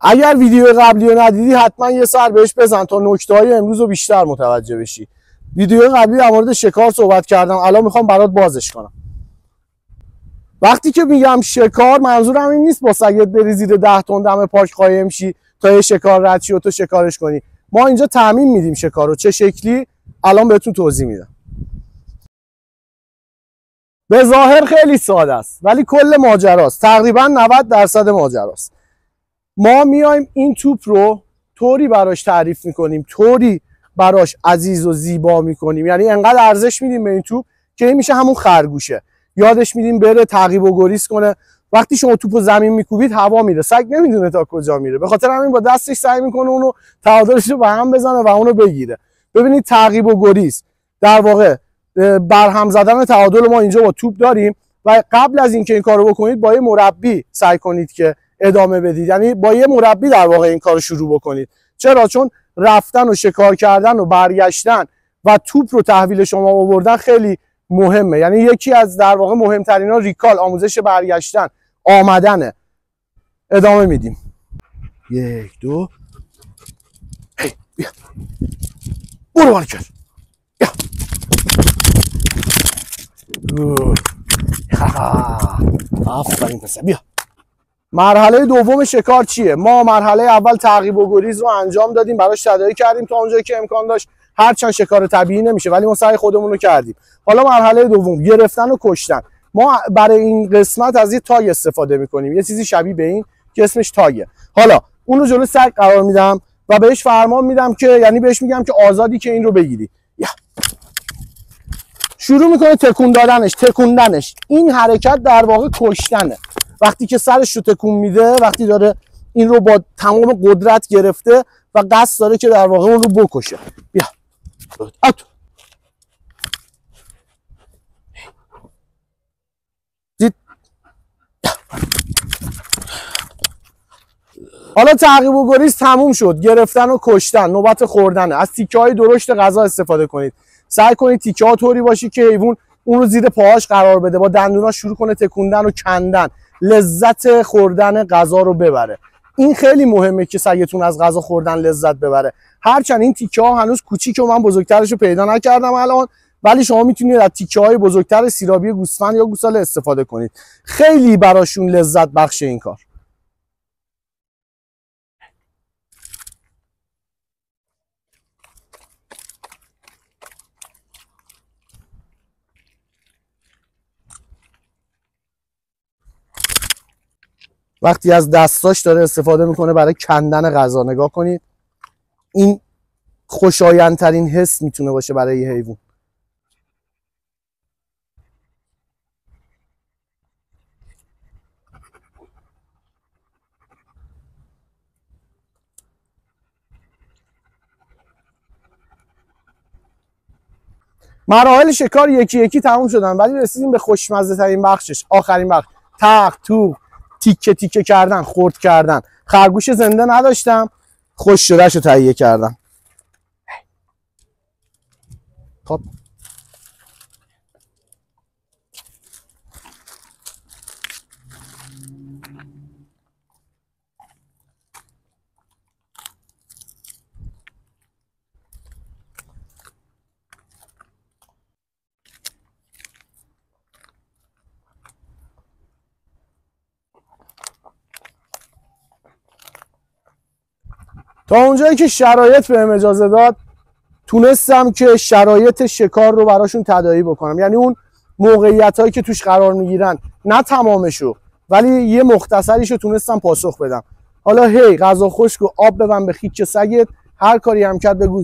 اگر ویدیو قبلی رو ندیدی حتما یه سر بهش بزن تا نکته‌های امروز رو بیشتر متوجه بشی. ویدیو قبلی در مورد شکار صحبت کردم، الان میخوام برات بازش کنم. وقتی که میگم شکار، منظورم این نیست با سگت بری زیر 10 تن دم پارک قایم شی تا یه شکار رد شی و تو شکارش کنی. ما اینجا تعمیم میدیم شکار رو، چه شکلی الان بهتون توضیح میدم. به ظاهر خیلی ساده است ولی کل ماجراست، تقریبا 90% ماجراست. ما میایم این توپ رو طوری براش تعریف میکنیم، طوری براش عزیز و زیبا میکنیم، یعنی انقدر ارزش میدیم به این توپ که این میشه همون خرگوشه. یادش میدیم بره تعقیب و گریز کنه. وقتی شما توپو زمین میکوبید هوا میره، سگ نمیدونه تا کجا میره، به خاطر همین با دستش سعی میکنه اونو تعادلش رو به هم بزنه و اونو بگیره. ببینید تعقیب و گریز در واقع برهم زدن تعادل ما اینجا با توپ داریم و قبل از اینکه این کارو بکنید با یه مربی سعی کنید که ادامه بدید، یعنی با یه مربی در واقع این کارو شروع بکنید. چرا؟ چون رفتن و شکار کردن و برگشتن و توپ رو تحویل شما آوردن خیلی مهمه، یعنی یکی از در واقع مهمترین ها ریکال، آموزش برگشتن، آمدنه. ادامه میدیم. 1 2 هی بیا برو برکر آفرین پسر بیا. مرحله دوم شکار چیه؟ ما مرحله اول تعقیب و گریز رو انجام دادیم، براش تداعی کردیم تا اونجایی که امکان داشت، هرچند شکار طبیعی نمیشه ولی ما سعی خودمون رو کردیم. حالا مرحله دوم گرفتن و کشتن. ما برای این قسمت از یه تاگ استفاده میکنیم، یه چیزی شبیه به این که اسمش تاگه. حالا اون رو جلو سگ قرار میدم و بهش فرمان میدم که، یعنی بهش میگم که آزادی که این رو بگیری. شروع میکنه تکون دادنش، تکوندنش. این حرکت در واقع کشتنه. وقتی که سرش رو تکون میده، وقتی داره این رو با تمام قدرت گرفته و قصد داره که در واقع اون رو بکشه. بیا اتو. دید. حالا تعقیب و گریز تموم شد، گرفتن و کشتن، نوبت خوردنه. از تیکه های درشت غذا استفاده کنید. سعی کنید تیکه ها طوری باشی که حیوان اون رو زیر پاهاش قرار بده، با دندوناش شروع کنه تکوندن و کندن، لذت خوردن غذا رو ببره. این خیلی مهمه که سگتون از غذا خوردن لذت ببره. هرچند این تیکه ها هنوز کوچیکه و من بزرگترش رو پیدا نکردم الان، ولی شما میتونید از تیکه های بزرگتر سیرابی گوسفند یا گوساله استفاده کنید. خیلی براشون لذت بخش این کار. وقتی از دستاش داره استفاده میکنه برای کندن غذا، نگاه کنید. این خوشایندترین حس میتونه باشه برای یه حیوان. مراحل شکار یکی یکی تموم شدن ولی رسیدیم به خوشمزه ترین بخشش، آخرین بخش. تق، توق، تیکه تیکه کردن، خرد کردن. خرگوش زنده نداشتم، خوش شدهش رو تهیه کردم. خب تا اونجایی که شرایط بهم اجازه داد تونستم که شرایط شکار رو براشون تداعی بکنم، یعنی اون موقعیت هایی که توش قرار میگیرن، نه تمامشو ولی یه مختصریشو تونستم پاسخ بدم. حالا هی غذا خشک و آب ببن به خیک سگت، هر کاری هم کرد بگو